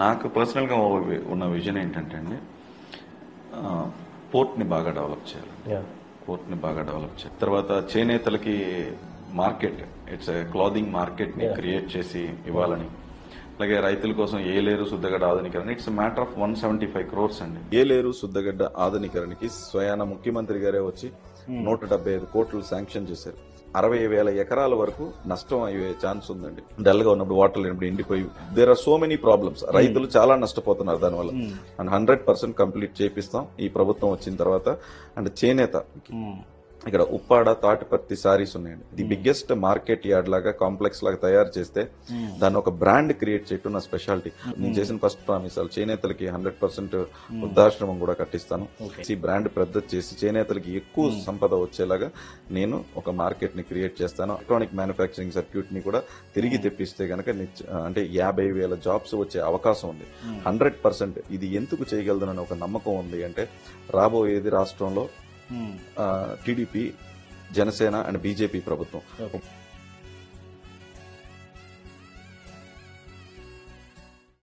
నాకు పర్సనల్గా ఉన్న విజన్ ఏంటంటే అండి, పోర్ట్ని బాగా డెవలప్ చేయాలి. పోర్ట్ని బాగా డెవలప్ చేయాలి. తర్వాత చేనేతలకి మార్కెట్, ఇట్స్ క్లాదింగ్ మార్కెట్ని క్రియేట్ చేసి ఇవ్వాలని, అలాగే రైతుల కోసం ఏలేరు శుద్ధగడ్డ ఆధునీకరణ, ఇట్స్ మ్యాటర్ ఆఫ్ 175 crores అండి. ఏలేరు శుద్ధగడ్డ ఆధునీకరణకి స్వయాన ముఖ్యమంత్రి గారే వచ్చి 175 కోట్లు శాంక్షన్ చేశారు. 60,000 ఎకరాల వరకు నష్టం అయ్యే ఛాన్స్ ఉందండి. డల్ గా ఉన్నప్పుడు వాటర్ లేనప్పుడు ఎండిపోయి there are so many problems. రైతులు చాలా నష్టపోతున్నారు దానివల్ల. అండ్ 100% కంప్లీట్ చేపిస్తాం ఈ ప్రభుత్వం వచ్చిన తర్వాత. అండ్ చేనేత ఇక్కడ ఉప్పాడ తాటిపత్తి సారీస్ ఉన్నాయండి. ది బిగ్గెస్ట్ మార్కెట్ యార్డ్ లాగా కాంప్లెక్స్ లాగా తయారు చేస్తే దాన్ని ఒక బ్రాండ్ క్రియేట్ చేయటం నా స్పెషాలిటీ. నేను చేసిన ఫస్ట్ ప్రామిస్ చేనేతలకి 100% వృద్ధాశ్రమం కూడా కట్టిస్తాను. ఈ బ్రాండ్ పెద్ద చేసి చేనేతలకి ఎక్కువ సంపద వచ్చేలాగా నేను ఒక మార్కెట్ ని క్రియేట్ చేస్తాను. ఎలక్ట్రానిక్ మ్యానుఫ్యాక్చరింగ్ సర్క్యూట్ ని కూడా తిరిగి తెప్పిస్తే గనక అంటే 50,000 జాబ్స్ వచ్చే అవకాశం ఉంది. 100% ఇది ఎందుకు చేయగలదనని ఒక నమ్మకం ఉంది. అంటే రాబోయేది రాష్ట్రంలో టీడీపీ, జనసేన అండ్ బీజేపీ ప్రభుత్వం.